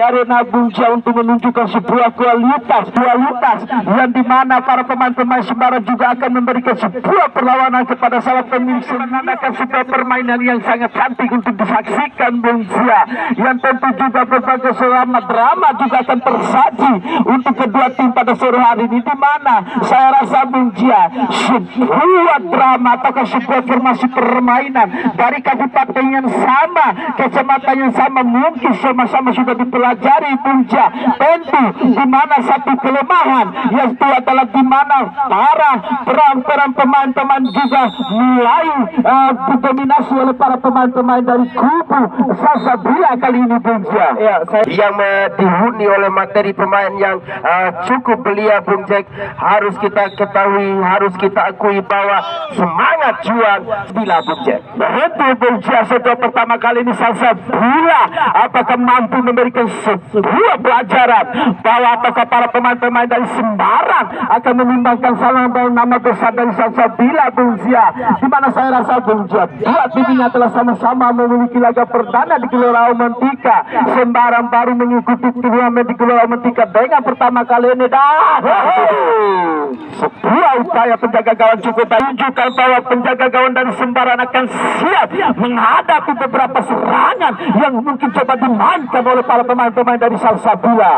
arena Bungja untuk menunjukkan sebuah kualitas yang dimana para pemain-pemain Sembara juga akan memberikan sebuah perlawanan kepada salah pemimpin, menandakan sebuah permainan yang sangat cantik untuk disaksikan Bungja, yang tentu juga berbagai selama drama juga akan tersaji untuk kedua tim pada sore hari ini, di mana saya rasa Bungja sebuah drama atau sebuah formasi permainan dari kabupaten yang sama, kecamatan yang sama, mungkin sama-sama sudah dipelajari Bungja. Tentu di mana satu kelemahan yaitu adalah di mana para peran pemain-pemain juga mulai didominasi oleh para pemain-pemain dari kubu Salsabila kali ini Bungja. Ya, yang dihuni oleh materi pemain yang cukup belia Bungja. Harus kita ketahui, harus kita akui bahwa semangat juang bila Bungja. Betul Bungja, setelah pertama kali ini Salsabila apakah mampu memberikan sebuah pelajaran bahwa apakah para pemain-pemain dari Sembarang akan menimbangkan sama nama besar dari Salsabila Bungja, di mana saya rasa Bungja dua tim ini telah sama-sama memiliki laga perdana di Gelora Aumantika. Sembarang baru mengikuti turnamen di Gelora Aumantika dengan pertama kali ini, dan sebuah upaya penjaga gawang cukup menunjukkan bahwa penjaga gawang dari Sembarang akan siap menghadapi beberapa serangan yang mungkin coba dimainkan oleh para pemain-pemain dari Salsabila.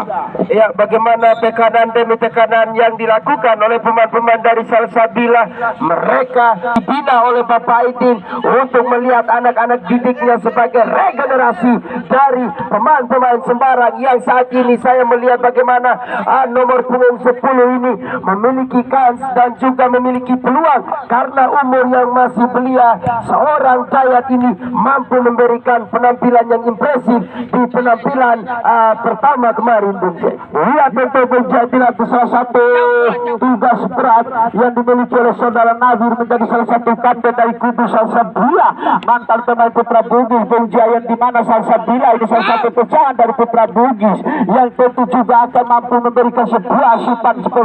Ya, bagaimana tekanan demi tekanan yang dilakukan oleh pemain-pemain dari Salsabila. Mereka dibina oleh Bapak Aidin untuk melihat anak-anak didiknya sebagai regenerasi dari pemain-pemain Sembarang yang saat ini saya melihat bagaimana nomor punggung 10 ini memiliki kans dan juga memiliki peluang karena umur yang masih belia. Seorang Dayat ini mampu memberikan penampilan yang impresif di penampilan pertama kemarin Bungja. Ya tentu Bungja, tidak salah satu tugas berat yang dimiliki oleh saudara Nabir menjadi salah satu kapten dari kubu Salsabila, mantan pemain Putra Bugis Bungja, yang dimana Salsabila ini salah satu pecahan dari Putra Bugis yang tentu juga akan mampu memberikan sebuah asupan seperti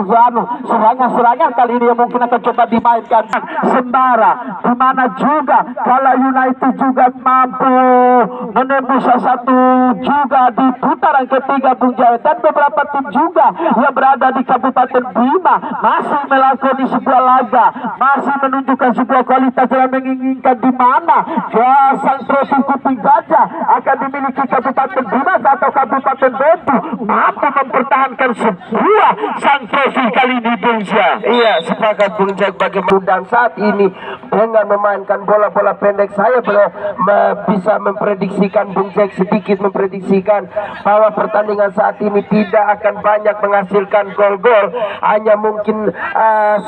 serangan-serangan kali ini yang mungkin akan coba dimainkan Sembara, di mana juga Kala United juga mampu menembus salah satu juga di putaran ketiga Bungja, dan beberapa tim juga yang berada di Kabupaten Bima masih melakoni sebuah laga, masih menunjukkan sebuah kualitas yang menginginkan, di mana sang trofi Kuping Gajah akan dimiliki Kabupaten Bima atau Kabupaten Batu mampu mempertahankan sebuah sang trofi kali ini Bungja. Iya, sepakat Bungja. Bagaimana dan saat ini dengan memainkan bola-bola pendek, saya bisa memprediksikan Bungja, sedikit memprediksikan bahwa pertandingan saat ini tidak akan banyak menghasilkan gol-gol, hanya mungkin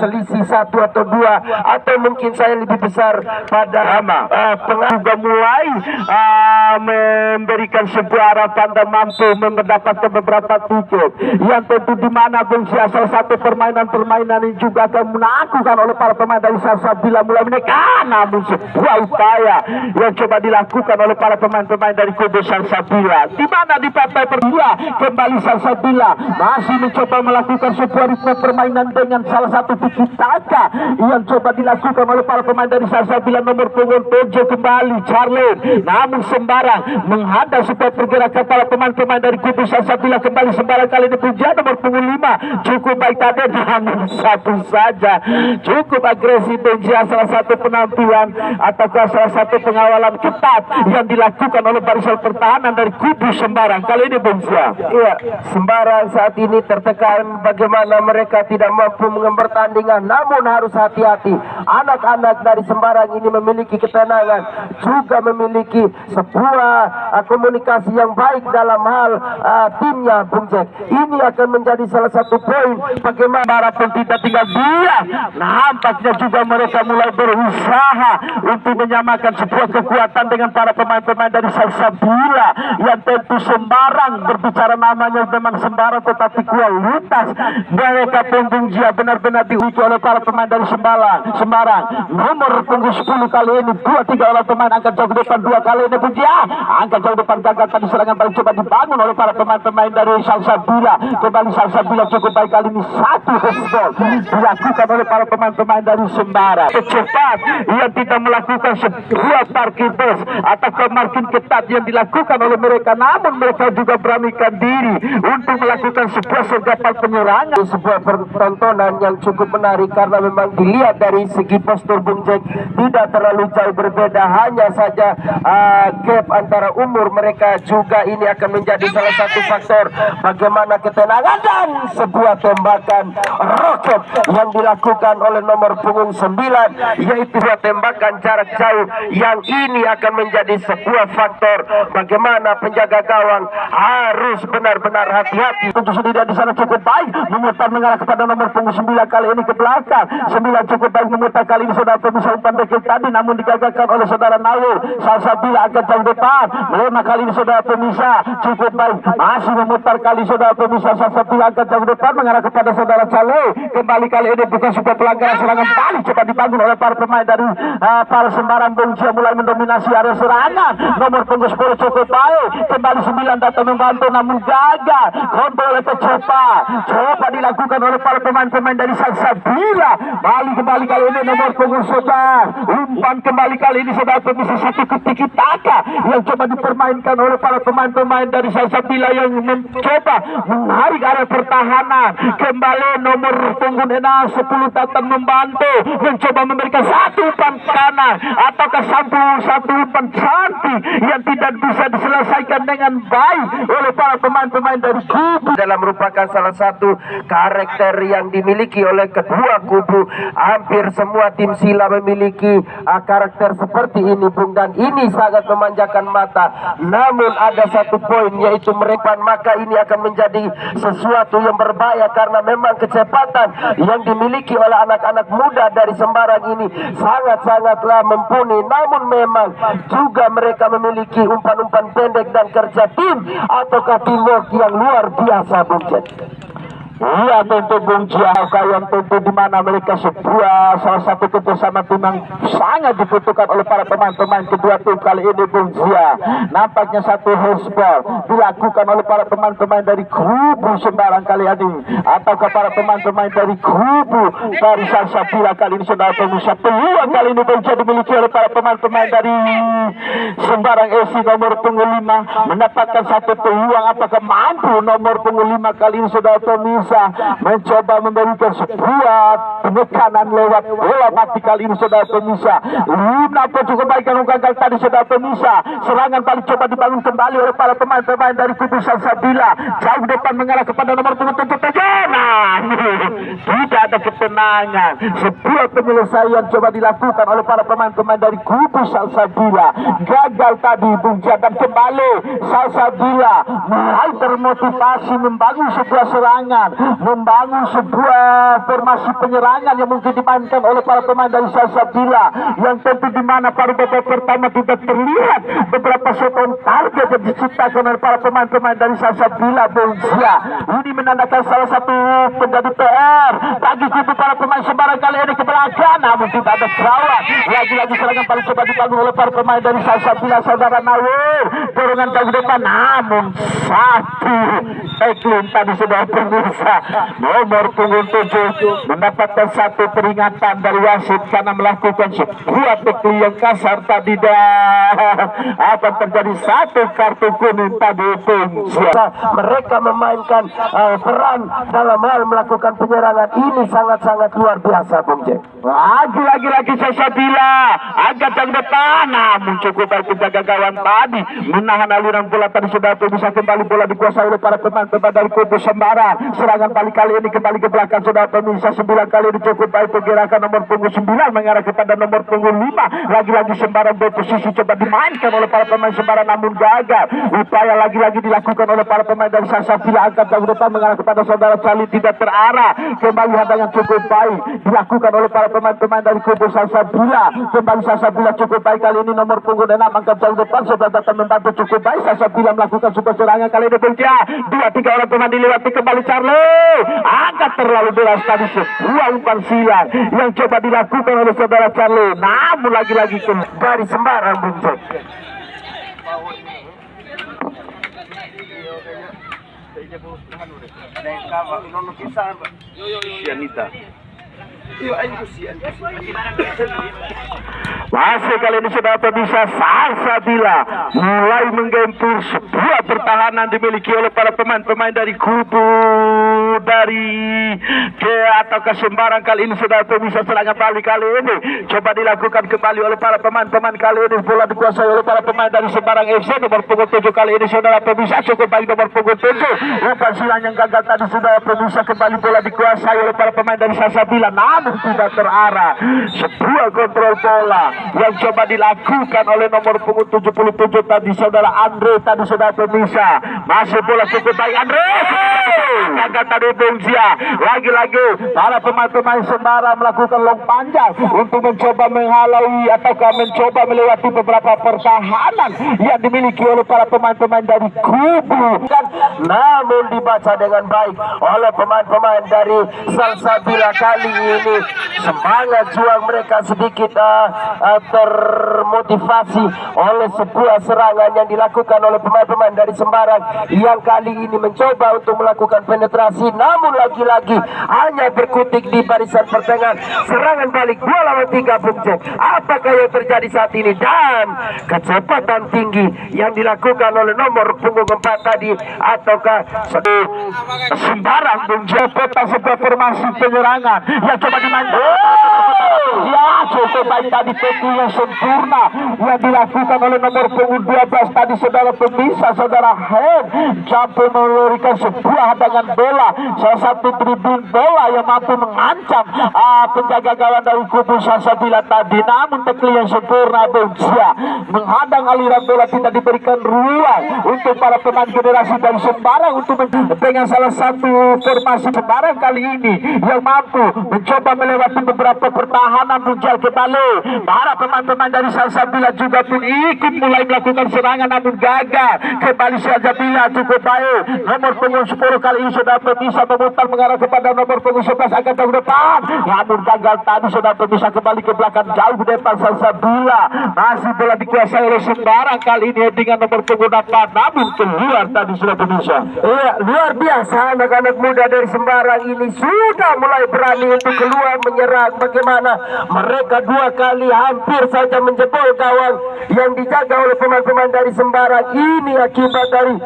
selisih 1 atau 2, atau mungkin saya lebih besar pada juga mulai memberikan sebuah harapan dan mampu mendapatkan beberapa tiket yang tentu di mana Bungja salah satu permainan ini juga akan dilakukan oleh para pemain dari Salsabila mulai menekan, namun sebuah upaya yang coba dilakukan oleh para pemain-pemain dari kubu Salsabila, di mana di partai kedua kembali Salsabila masih mencoba melakukan sebuah ritme permainan dengan salah satu tiki taka yang coba dilakukan oleh para pemain dari Salsabila. Nomor punggung 7 kembali Charlie, namun Sembarang menghadap sebuah pergerakan para pemain-pemain dari kubu Salsabila. Kembali Sembarang kali ini punya nomor punggung 5 cukup baik tadi, namun satu saja cukup agresif Bungja, salah satu penampilan atau salah satu pengawalan ketat yang dilakukan oleh barisan pertahanan dari kubu Sembarang kali ini Bungja. Iya, Sembarang saat ini tertekan bagaimana mereka tidak mampu mengemban pertandingan, namun harus hati-hati. Anak-anak dari Sembarang ini memiliki ketenangan, juga memiliki sebuah komunikasi yang baik dalam hal timnya Bungja. Ini akan menjadi salah satu poin bagaimana pun tidak tinggal dia. Nampaknya juga mereka mulai berusaha untuk menyamakan sebuah kekuatan dengan para pemain-pemain dari Salsabila yang tentu Sembarang berbicara namanya memang Sembarang, tetapi kualitas mereka Bungja benar-benar diuji oleh para pemain dari Sembarang. Nomor punggung 10 kali ini 2-3 oleh pemain angkat jauh depan 2 kali ini Bungja. Angkat jauh depan gagal tadi, serangan balik coba dibangun oleh para pemain-pemain dari Salsabila. Kembali Salsabila cukup baik kali ini, satu handball dilakukan oleh para pemain-pemain dari Sembarang. Cepat yang tidak melakukan sebuah parkir bus atau parkir ketat yang dilakukan oleh mereka, namun mereka atau juga beranikan diri untuk melakukan sebuah sergapan penyerangan. Sebuah pertontonan yang cukup menarik karena memang dilihat dari segi postur Bung Jack tidak terlalu jauh berbeda, hanya saja gap antara umur mereka juga ini akan menjadi salah satu faktor bagaimana ketenangan dan sebuah tembakan roket yang dilakukan oleh nomor punggung 9, yaitu dua tembakan jarak jauh yang ini akan menjadi sebuah faktor bagaimana penjaga gawang harus benar-benar hati-hati. Untuk sendirian di sana cukup baik, memutar mengarah kepada nomor punggung 9 kali ini ke belakang. 9 cukup baik memutar kali ini saudara pemirsa, umpan dekil tadi namun digagalkan oleh saudara Nawir. Salsabila akan jauh depan, melemah kali ini saudara pemirsa, cukup baik masih memutar kali saudara pemirsa. Salsabila akan jauh depan mengarah kepada saudara Cale. Kembali kali ini bukan sebuah pelanggaran serangan balik, coba dibangun oleh para pemain dari para Sembarang. Bung Jia mulai mendominasi area serangan. Nomor punggung 10 cukup baik, kembali 9 datang membantu namun gagal. Kontrol oleh coba dilakukan oleh para pemain-pemain dari Salsabila. Kembali kali ini nomor punggung 11, umpan kembali kali ini saudara pemirsa, satu tiki taka yang coba dipermainkan oleh para pemain-pemain dari Salsabila yang mencoba menarik area pertahanan. Kembali nomor punggung 6 10 datang membantu, mencoba memberikan satu umpan kanan ataukah satu umpan cantik yang tidak bisa diselesaikan dengan baik oleh para pemain-pemain dari kubu. Dalam merupakan salah satu karakter yang dimiliki oleh kedua kubu. Hampir semua tim Sila memiliki karakter seperti ini, Bung, dan ini sangat memanjakan mata. Namun ada satu poin, yaitu mereka, maka ini akan menjadi sesuatu yang berbahaya karena memang kecepatan yang dimiliki oleh anak-anak muda dari Sembarang ini sangat-sangatlah mumpuni. Namun memang juga mereka memiliki umpan-umpan pendek dan kerja tim ataukah teamwork yang luar biasa, Bung Jack. Iya, tentu Bung Jia, yang tentu di mana mereka sebuah salah satu kerjasama tim yang sangat dibutuhkan oleh para pemain-pemain kedua tim kali ini, Bung Jia. Nampaknya satu handball dilakukan oleh para pemain-pemain dari kubu Sembarang kali ini, ataukah para pemain-pemain dari kubu dari Salsabila kali ini, saudara pemirsa. Peluang kali ini Bung Jia dimiliki oleh para pemain-pemain dari Sembarang FC. Nomor punggung 5 mendapatkan satu peluang, apakah mampu nomor punggung 5 kali ini, saudara pemirsa, mencoba memberikan sebuah penekanan lewat bola mati kali ini, saudara pemirsa. Luna pun cukup baik yang gagal tadi, saudara pemirsa. Serangan balik coba dibangun kembali oleh para pemain-pemain dari kubu Salsabila. Jauh depan mengarah kepada nomor punggung 7 Teganan. Tidak ada ketenangan. Sebuah penyelesaian coba dilakukan oleh para pemain-pemain dari kubu Salsabila. Gagal tadi Bung Jia, dan kembali Salsabila mulai termotivasi membangun sebuah serangan, membangun sebuah formasi penyerangan yang mungkin dimainkan oleh para pemain dari Salsabila, yang tentu di mana pada babak pertama tidak terlihat beberapa shot on target yang diciptakan oleh para pemain-pemain dari Salsabila, Bung Jia. Ini menandakan salah satu menjadi PR bagi kubu para pemain Sembarang kali ini ke belakang, namun tidak ada gawang. Lagi-lagi serangan paling coba dibangun oleh para pemain dari Salsabila, saudara Nawir. Dorongan jauh depan, namun satu tackling tadi, saudara pemirsa. Nomor punggung 7 mendapatkan satu peringatan dari wasit karena melakukan sebuah tackling yang kasar tadi, dan akan terjadi satu kartu kuning tadi, Bung Jia. Mereka memainkan peran dalam hal melakukan penyerangan ini sangat-sangat luar biasa, Bung Jack. Lagi-lagi Salsabila agak jauh depan, namun cukup baik penjaga gawang tadi menahan aliran bola tadi, saudara pemirsa. Kembali bola dikuasai oleh para pemain-pemain dari kubu Sembarang. Serangan balik kali ini kembali ke belakang, saudara pemirsa. 9 kali ini cukup baik pergerakan nomor punggung 9 mengarah kepada nomor punggung 5. Lagi-lagi Sembarang berposisi coba dimainkan oleh para pemain Sembarang, namun gagal. Upaya lagi-lagi dilakukan oleh para pemain dari Salsabila, angkat jauh depan mengarah kepada saudara Cali, tidak terarah. Kembali hadangan cukup baik dilakukan oleh para pemain-pemain dari kubu Salsabila. Kembali Salsabila cukup baik kali ini, nomor punggung 6 angkat jauh depan, saudara datang membantu cukup baik. Salsabila melakukan sebuah serangan kali ini, Bung Jia. 2-3 orang pemain dilewati, kembali Charlie angkat terlalu deras tadi, sebuah umpan silang yang coba dilakukan oleh saudara Charlie, namun lagi-lagi Dari Sembarang, Bung Jack. Masih kali ini sudah bisa Salsabila mulai menggempur sebuah pertahanan dimiliki oleh para pemain-pemain dari kubu dari atau Sembarang. Kali ini sudah bisa serangan balik kali ini coba dilakukan kembali oleh para pemain-pemain. Kali ini bola dikuasai oleh para pemain dari Sembarang FC. Nomor punggung 7 kali ini saudara pemirsa cukup baik nomor punggung 7. Umpan silang yang gagal tadi saudara pemirsa, kembali bola dikuasai oleh para pemain dari Salsabila namun tidak terarah. Sebuah kontrol bola yang coba dilakukan oleh nomor punggung 77 tadi saudara Andre tadi saudara pemirsa. Masih bola cukup baik Andre. Gagal tadi Bung Zia. Lagi-lagi para pemain-pemain Sembarang melakukan long panjang untuk mencoba menghalau ataukah mencoba melewati beberapa pertahanan yang dimiliki oleh para pemain-pemain dari kubu. Namun dibaca dengan baik oleh pemain-pemain dari Salsabila. Kali ini semangat juang mereka sedikit termotivasi oleh sebuah serangan yang dilakukan oleh pemain-pemain dari Sembarang yang kali ini mencoba untuk melakukan penetrasi, namun lagi-lagi hanya berkutik di barisan pertengahan. Serangan balik 2 lawan 3 Bung Jack. Apakah yang terjadi saat ini? Dan kecepatan tinggi yang dilakukan oleh nomor punggung 4 tadi ataukah Sembarang Bung Jack sebuah formasi penyerangan yang coba dimainkan. Ya cukup baik tadi teku yang sempurna yang dilakukan oleh nomor punggung 12 tadi saudara pemirsa. Saudara Hen sampai memberikan sebuah hadangan bola, salah satu tribun bola yang mampu mengancam penjaga gawang dari kubu Salsabila tadi, namun teku yang sempurna Bungsia menghadang aliran bola, tidak diberikan ruang untuk para pemain generasi dari Sembarang untuk dengan salah satu formasi Sembarang kali ini yang mampu mencoba melewati beberapa pertahanan. Muncul kembali para pemain-pemain dari Salsabila juga pun ikut mulai melakukan serangan namun gagal. Kembali Salsabila cukup baik. Nomor punggung 10 kali ini sudah bisa memutar mengarah kepada nomor punggung 11 agak jauh depan, namun gagal tadi sudah bisa kembali ke belakang jauh depan Salsabila. Masih bola dikuasai oleh Sembarang kali ini dengan nomor punggung 8 namun keluar tadi sudah bisa. Iya, luar biasa anak-anak muda dari Sembarang ini sudah mulai berani untuk keluar menyerang. Bagaimana mereka 2 kali hampir saja menjebol gawang yang dijaga oleh pemain-pemain dari Sembarang. Ini akibat dari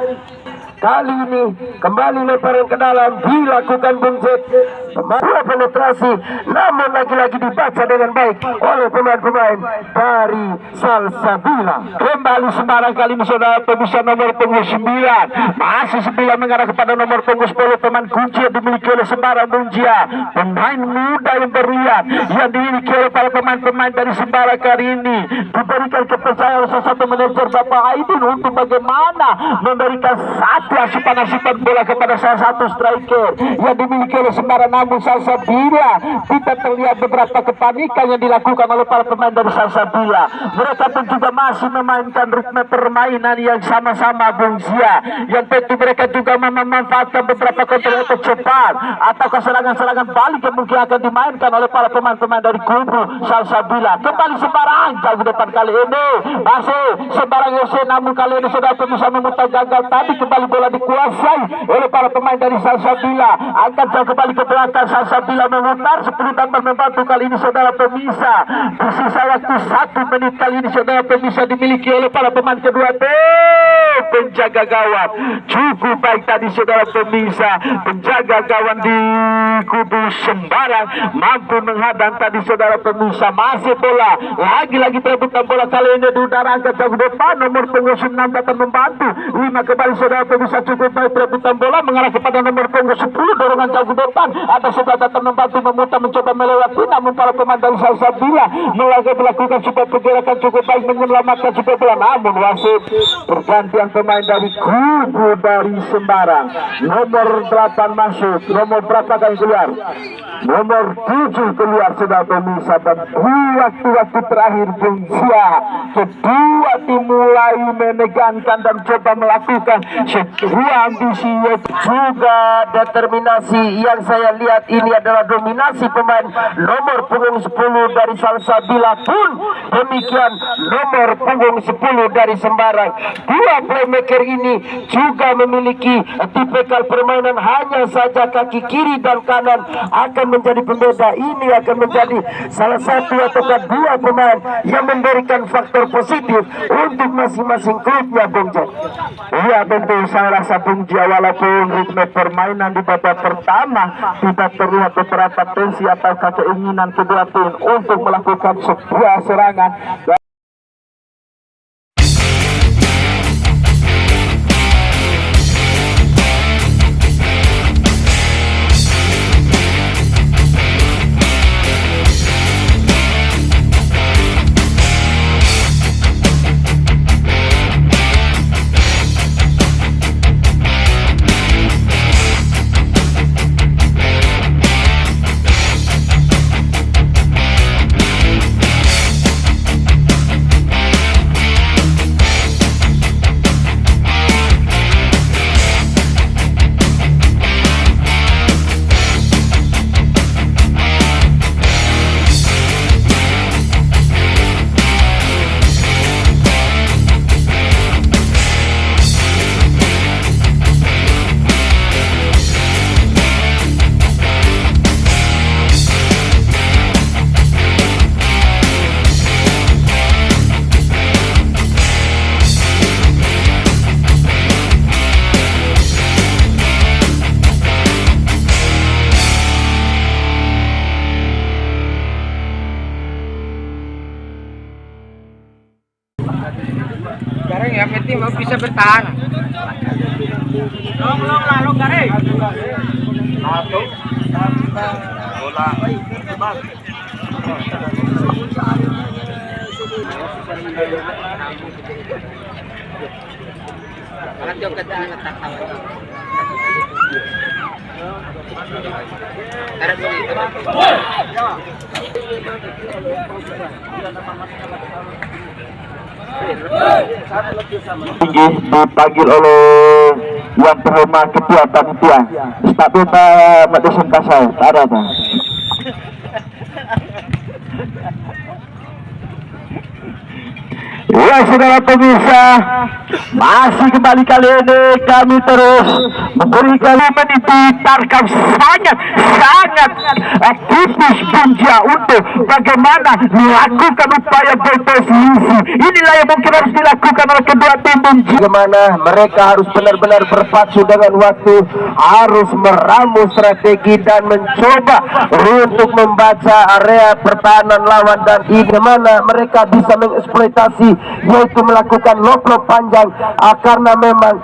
kali ini kembali lemparan ke dalam dilakukan Bung Zek. Sebuah penetrasi namun lagi-lagi dibaca dengan baik oleh pemain-pemain dari Salsabila. Kembali Sembarang kali ini saudara pemirsa nomor punggung 9. Masih 9 mengarah kepada nomor punggung 10. Pemain kunci yang dimiliki oleh Sembarang Bunjia, pemain muda yang berlian yang dimiliki oleh para pemain-pemain dari Sembarang kali ini diberikan kepercayaan oleh salah satu manajer Bapak Aidin untuk bagaimana memberikan satu asupan bola kepada salah satu striker yang dimiliki oleh Sembarang. Namun Salsabila tidak terlihat beberapa kepanikan yang dilakukan oleh para pemain dari Salsabila. Mereka pun juga masih memainkan ritme permainan yang sama-sama Bungsia, yang tentu mereka juga memanfaatkan beberapa kontrol cepat atau serangan-serangan balik yang mungkin akan dimainkan oleh para pemain-pemain dari kubu Salsabila. Kembali Sembarang jauh depan kali ini masih Sembarang FC, namun kali ini sudah bisa memutar gagal tadi. Kembali bola dikuasai oleh para pemain dari Salsabila, akan jauh kembali ke belakang. Salsabila memutar 10 tambah membantu kali ini saudara pemirsa. Di sisa waktu 1 menit kali ini saudara pemirsa dimiliki oleh para pemain kedua tim. Penjaga gawang cukup baik tadi saudara pemirsa. Penjaga gawang di kubu Sembarang mampu menghadang tadi saudara pemirsa. Masih bola lagi-lagi perebutan bola kali ini di udara angkat jauh depan. Nomor punggung 6 datang membantu 5 kembali saudara pemirsa. Cukup baik perebutan bola mengarah kepada nomor punggung 10. Dorongan jauh depan ada sebelah datang membantu memutar mencoba melewati, namun para pemain dari Salsabila melakukan sebuah pergerakan cukup baik menyelamatkan sebuah bola, namun wasit pergantian pemain dari kubu dari Sembarang. Nomor 8 masuk, nomor berapa kali keluar? Nomor 7 keluar sudah pemirsa. Dan waktu-waktu terakhir Bungsia kedua tim mulai menegangkan dan coba melakukan dua ambisi juga determinasi yang saya lihat ini adalah dominasi pemain nomor punggung 10 dari Salsabila pun demikian nomor punggung 10 dari Sembarang. Dua playmaker ini juga memiliki tipikal permainan, hanya saja kaki kiri dan kanan akan menjadi pembeda. Ini akan menjadi salah satu atau dua pemain yang memberikan faktor positif untuk masing-masing klubnya, Bung Jack. Iya, tentu saya rasa Bung Jia, walaupun ritme permainan di babak pertama tidak terlihat beberapa tensi atau keinginan kedua tim untuk melakukan sebuah serangan. Sekarang ya tim mau bisa bertahan. Long lalu kare. Satu. Bola. Alat jauh ke dalam tak tahu. Tinggi dipanggil oleh yang terhormat ketua panitia Statuta Madesun Kasau. Ada apa? Ya, saudara pemirsa, masih kembali kali ini kami terus memberikan meniti tarkam sangat tipis Bung Jia untuk bagaimana melakukan upaya berposisi. Inilah yang mungkin harus dilakukan oleh kedua tim Bung Jia. Bagaimana mereka harus benar-benar berpacu dengan waktu, harus meramu strategi dan mencoba untuk membaca area pertahanan lawan, dan bagaimana mereka bisa mengeksploitasi, yaitu melakukan lob panjang, karena memang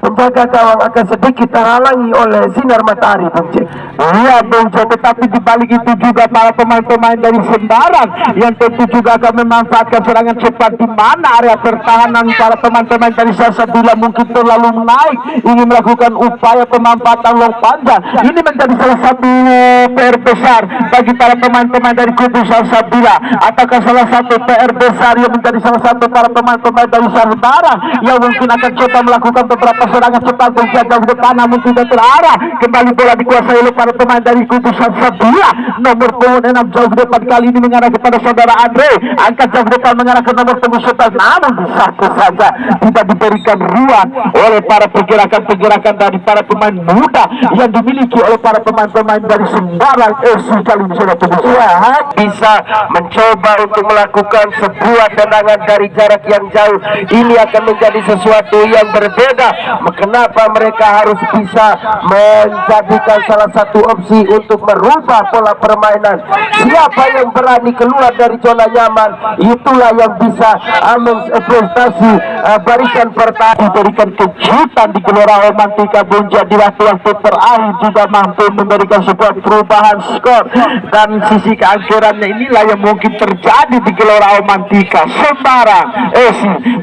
penjaga gawang akan sedikit terhalangi oleh sinar matahari, Bung Jack. Iya, Bung Jack, tetapi di balik itu juga para pemain-pemain dari Sembarang yang tentu juga akan memanfaatkan serangan cepat, di mana area pertahanan para pemain-pemain dari Salsabila mungkin terlalu naik, ingin melakukan upaya pemanfaatan long panjang. Ini menjadi salah satu PR besar bagi para pemain-pemain dari kubu Salsabila. Ataukah salah satu PR besar yang menjadi salah satu para pemain-pemain dari Sembarang yang mungkin akan coba melakukan beberapa serangan cepat menjaga ke depan, namun tidak terarah. Kembali bola dikuasai oleh para pemain dari kubu Salsabila. Nomor punggung 6 jauh ke depan, kali ini mengarah kepada saudara Andre. Angkat jauh ke depan mengarah ke nomor punggung 11, namun satu saja tidak diberikan ruang oleh para pergerakan dari para pemain muda yang dimiliki oleh para pemain-pemain dari Sembarang FC. Kali ini sudah bisa mencoba untuk melakukan sebuah tendangan dari jarak yang jauh. Ini akan menjadi sesuatu yang berbeda. Kenapa mereka harus bisa menjadikan salah satu opsi untuk merubah pola permainan? Siapa yang berani keluar dari zona nyaman, itulah yang bisa mengeksploitasi barisan pertahanan. Diberikan kejutan di Gelora Romantika Bung Jia di waktu-waktu terakhir, juga mampu memberikan sebuah perubahan skor, dan sisi keangkerannya inilah yang mungkin terjadi di Gelora Romantika. Sembarang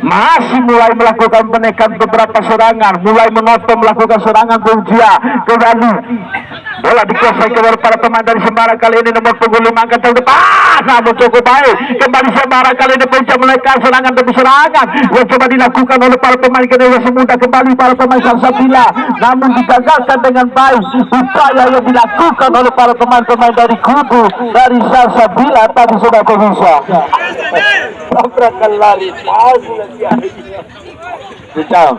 masih mulai melakukan menekan beberapa serangan, mulai menotong melakukan serangan Bung Jia. Kembali bola dikuasai oleh para pemain dari Sembarang, kali ini nomor punggung 5 angkat ke depan, namun cukup baik. Kembali Sembarang kali ini Bung Jia menekan serangan demi serangan yang coba dilakukan oleh para pemain generasi muda. Kembali para pemain Salsabila, namun digagalkan dengan baik upaya yang dilakukan oleh para pemain-pemain dari kubu dari Salsabila tadi sudah bisa. Tabrakan lari Ciao,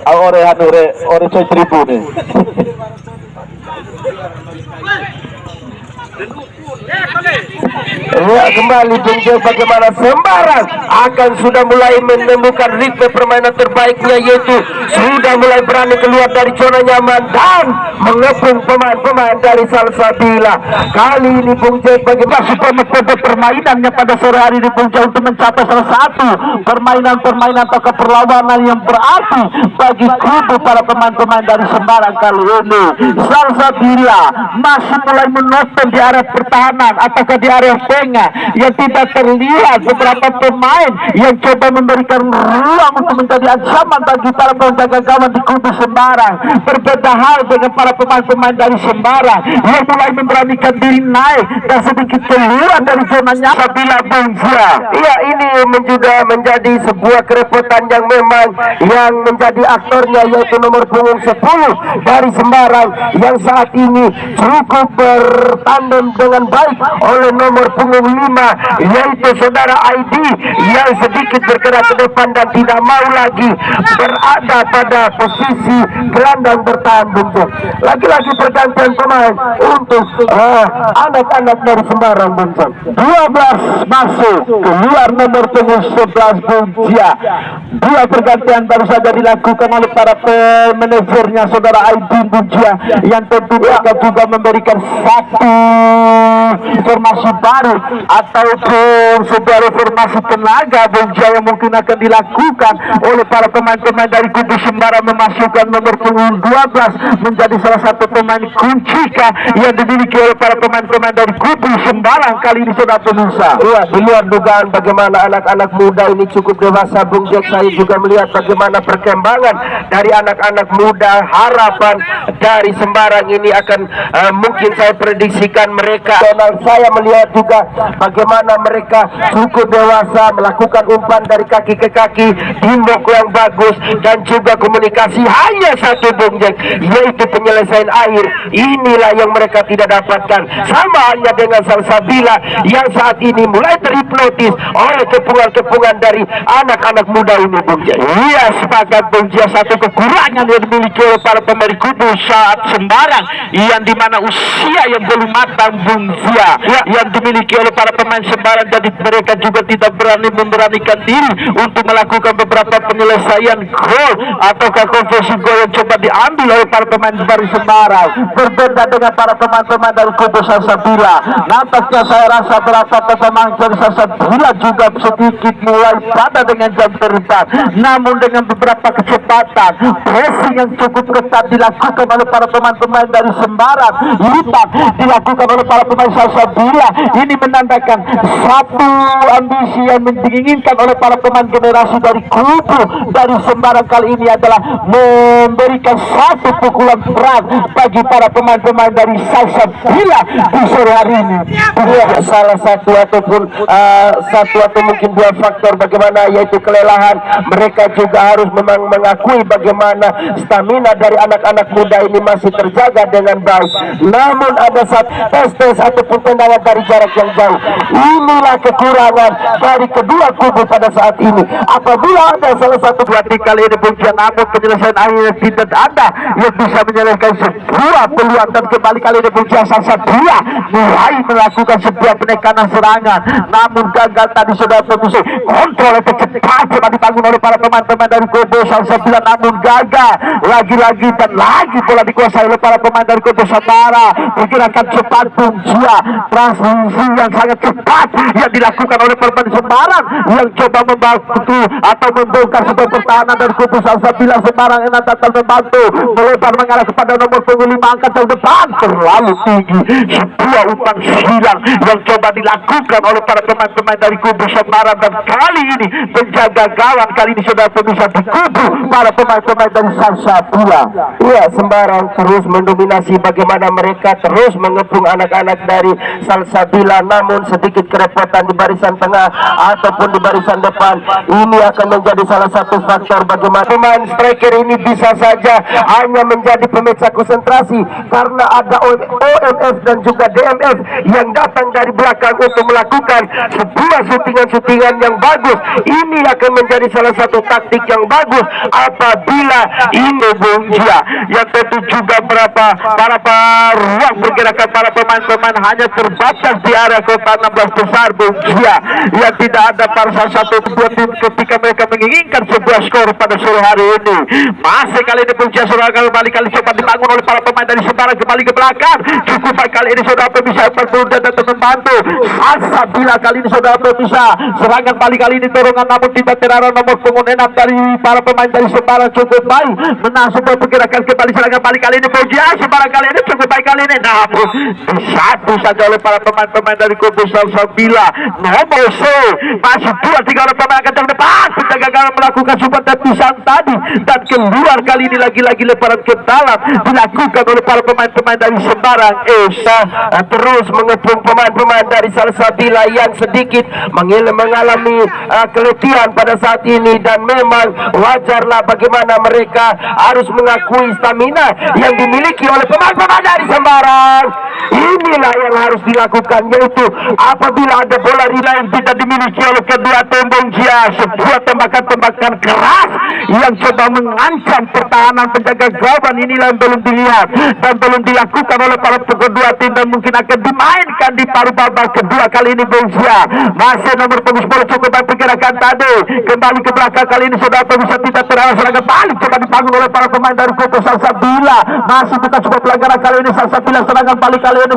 ore coy tribune. Ya, kembali Bung Jai, bagaimana Sembarang akan sudah mulai menemukan ritme permainan terbaiknya, yaitu sudah mulai berani keluar dari zona nyaman dan mengepung pemain-pemain dari Salsabila. Kali ini Bung Jai bagaimana Super metode permainannya pada sore hari ini Bung Jai untuk mencapai salah satu permainan atau perlawanan yang berarti bagi kubu para pemain-pemain dari Sembarang kali ini. Salsabila masih mulai menonton di area pertahanan ataukah di area tengah yang tidak terlihat beberapa pemain yang coba memberikan ruang untuk menjadi ancaman bagi para penjaga gawang di kubu Sembarang. Berbeda hal dengan para pemain-pemain dari Sembarang yang mulai memberanikan diri naik dan sedikit keluar dari zona nyaman. Sabila Bung Jia. Iya, ini juga menjadi sebuah kerepotan yang memang yang menjadi aktornya, yaitu nomor punggung 10 dari Sembarang yang saat ini cukup bertandem dengan baik oleh nomor punggung 5, yaitu saudara ID yang sedikit bergerak ke depan dan tidak mau lagi berada pada posisi gelandang bertahan. Bentuk lagi-lagi pergantian pemain untuk anak-anak dari Sembarang. Bentuk 12 masuk, keluar nomor punggung 11 Bung Jia. Dua pergantian baru saja dilakukan oleh para manajernya saudara Aidin Bung Jia, yang tentu akan juga memberikan satu formasi baru ataupun sebuah reformasi tenaga Bung Jia yang mungkin akan dilakukan oleh para pemain-pemain dari kubu Sembarang, memasukkan nomor punggung 12 menjadi salah satu pemain kunci yang dimiliki oleh para pemain-pemain dari kubu Sembarang kali ini sudah pemirsa. Iya, di luar dugaan bagaimana anak-anak muda ini cukup dewasa Bung Jack. Saya juga melihat bagaimana perkembangan dari anak-anak muda harapan dari Sembarang ini akan mungkin saya prediksikan mereka. Dan saya melihat juga bagaimana mereka cukup dewasa melakukan umpan dari kaki ke kaki, teamwork yang bagus dan juga komunikasi hanya satu Bung Jack, yaitu penyelesaian air. Inilah yang mereka tidak dapatkan, sama hanya dengan Salsabila yang saat ini mulai terhipnotis oleh kepungan-kepungan dari anak-anak muda ini Bung Jack. Iya, sepakat Bung Jia, satu kekurangan yang dimiliki oleh para pemain kubu saat Sembarang yang dimana usia yang belum matang Bung Jia yang dimiliki oleh para pemain Sembarang, jadi mereka juga tidak memberanikan diri untuk melakukan beberapa penyelesaian gol ataukah konversi gol yang coba diambil oleh para pemain dari Sembarang. Berbeda dengan para pemain-pemain dari kubu Salsabila, nampaknya saya rasa beberapa pemain dari Salsabila juga sedikit mulai pada dengan jam terbang, namun dengan beberapa kecepatan pressing yang cukup ketat dilakukan oleh para pemain-pemain dari Sembarang, lipat dilakukan oleh para pemain Salsabila. Ini menandakan satu ambisi yang diinginkan oleh para pemain generasi dari kubu dari Sembarang kali ini adalah memberikan satu pukulan berat bagi para pemain-pemain dari Salsabila di sore hari ini. Salah satu ataupun satu atau mungkin dua faktor bagaimana, yaitu kelelahan. Mereka juga harus memang mengakui bagaimana stamina dari anak-anak muda ini masih terjaga dengan baik. Namun ada saat tes ataupun tendangan dari jarak yang jauh, inilah kekurangan dari kedua kubu pada saat ini. Apabila ada salah satu kali ini Bung Jia, namun penyelesaian akhirnya tidak ada yang bisa menyelesaikan sebuah peluang, dan kembali kali ini Bung Jia Salsabila mulai melakukan sebuah penekanan serangan, namun gagal tadi sudah pemusuh. Kontrol kecepatan coba dibangun oleh para pemain-pemain dari kubu Salsabila, namun gagal lagi-lagi dan lagi bola dikuasai oleh para pemain dari kubu Sembarang. Pergerakan cepat Bung Jia, transmisi yang sangat cepat yang dilakukan oleh pemain Semarang yang coba membantu atau membongkar sebuah pertahanan dari kubu Salsabila. Semarang yang datang membantu melebar mengarah kepada nomor punggung 5 angkat yang depan terlalu tinggi. Sebuah umpan silang yang coba dilakukan oleh para pemain-pemain dari kubu Semarang, dan kali ini penjaga gawang kali ini sudah bisa di kubu para pemain-pemain dari Salsabila. Ya, Semarang terus mendominasi, bagaimana mereka terus mengepung anak-anak dari Salsabila, namun sedikit kerepotan di barisan tengah ataupun di barisan depan. Ini akan menjadi salah satu faktor bagaimana pemain striker ini bisa saja hanya menjadi pemecah konsentrasi karena ada OMF dan juga DMF yang datang dari belakang untuk melakukan sebuah syutingan-syutingan yang bagus. Ini akan menjadi salah satu taktik yang bagus apabila ini Bung Jia, yang tentu juga berapa ruang pergerakan para pemain-pemain hanya terbatas di area kota 16 besar Bung Jia, yang tidak ada salah satu dua tim ketika mereka menginginkan sebuah skor pada sore hari ini. Masih kali ini Bung Jia serangan kali coba dibangun oleh para pemain dari Semarang, kembali ke belakang. Cukup baik kali ini saudara bisa bertunda dan membantu Salsabila. Kali ini saudara bisa serangan kali ini dorongan namun tidak terarah nomor punggung 6 dari para pemain dari Semarang cukup baik menang sebuah pergerakan kembali serangan kali ini Bung Jia. Semarang kali ini cukup baik kali ini, namun disatu saja oleh para pemain-pemain dari kubu Salsabila. Nomor C masih 2-3 orang pemain akan depan, penjaga gawang melakukan sebuah tepisan tadi dan keluar. Kali ini lagi-lagi lemparan ke dalam dilakukan oleh para pemain-pemain dari Semarang. Esa terus mengepung pemain-pemain dari Salsabila yang sedikit mengalami keletihan pada saat ini, dan memang wajarlah bagaimana mereka harus mengakui stamina yang dimiliki oleh pemain-pemain dari Semarang. Inilah yang harus dilakukan, yaitu apabila ada bola yang tidak dimiliki oleh kedua tim Bung Jia, sebuah tembakan-tembakan keras yang coba mengancam pertahanan penjaga gawang inilah yang belum dilihat dan belum dilakukan oleh para kedua tim, dan mungkin akan dimainkan di paruh babak kedua kali ini Bung Jia. Masih nomor punggung 10 cukup baik pergerakan tadi, kembali ke belakang kali ini sudah bisa tidak terarah serangan balik coba dibangun oleh para pemain dari kubu Salsabila. Masih kita coba pelanggaran kali ini Salsabila serangan balik kali ini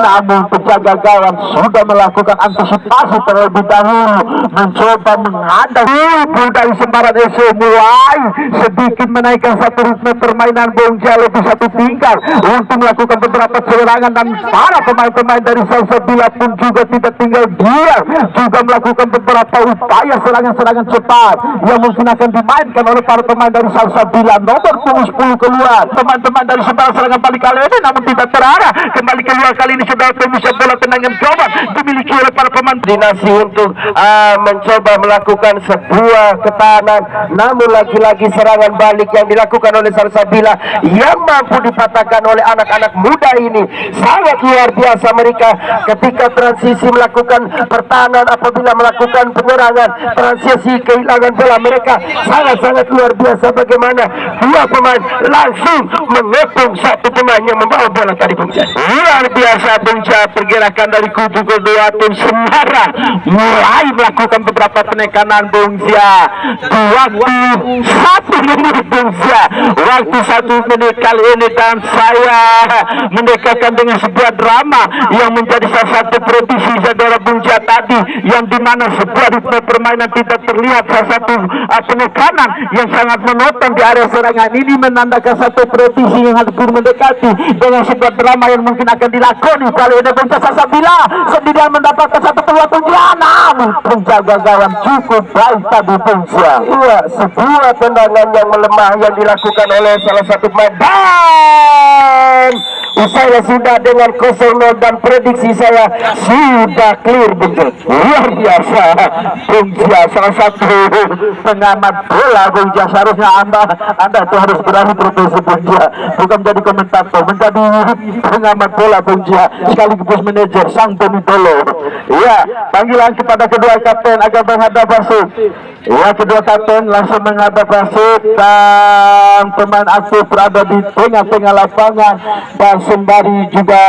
namun penjaga gawang sudah melakukan antisipasi terlebih dahulu, mencoba menghadapi dari Semarang FC mulai sedikit menaikkan satu ritme permainan Bung Jia lebih satu tingkat untuk melakukan beberapa serangan, dan para pemain-pemain dari Salsabila pun juga tidak tinggal diam, juga melakukan beberapa upaya serangan-serangan cepat yang mungkin akan dimainkan oleh para pemain dari Salsabila. Nomor punggung 10 keluar, teman-teman dari Semarang serangan balik kali ini namun tidak terarah, kembali keluar kali ini sudah bisa bola tendangan gawang dimiliki oleh para pemain dinasi untuk mencoba melakukan sebuah ketahanan, namun lagi-lagi serangan balik yang dilakukan oleh Salsabila yang mampu dipatahkan oleh anak-anak muda ini. Sangat luar biasa mereka ketika transisi melakukan pertahanan, apabila melakukan penyerangan transisi kehilangan bola, mereka sangat-sangat luar biasa bagaimana dua pemain langsung mengepung satu pemain yang membawa bola tadi Bung Jia. Luar biasa Bung Jia, pergerakan dari kubu kedua tim Semarang mulai melakukan beberapa penekanan Bung Jia. Waktu 1 menit Bung Jia, waktu 1 menit kali ini, dan saya mendekatkan dengan sebuah drama yang menjadi salah satu prediksi saudara Bung Jia tadi, yang dimana sebuah ritme permainan tidak terlihat, salah satu penekanan yang sangat monoton di area serangan ini menandakan satu prediksi yang hampir mendekati dengan sebuah drama yang mungkin akan dilakoni kali ini. Bung Jia Salsabila sendirian mendapatkan satu peluang Bung Jia, namun penjaga gawang cukup baik tadi Bung Jia. Iya, sebuah tendangan yang melemah yang dilakukan oleh salah satu pemain, dan usai sudah dengan 0-0 dan prediksi saya sudah clear betul. Luar biasa Bung Jia, salah satu pengamat bola Bung Jia. Seharusnya anda itu harus berani profesi Bung Jia, bukan menjadi komentator, menjadi pengamat bola Bung Jia sekaligus manajer sang penidolo. Ya, panggilan kepada kedua kapten agar menghadap wasit. Ya, kedua kapten langsung menghadap wasit, dan pemain aktif berada di tengah-tengah lapangan, dan sembari juga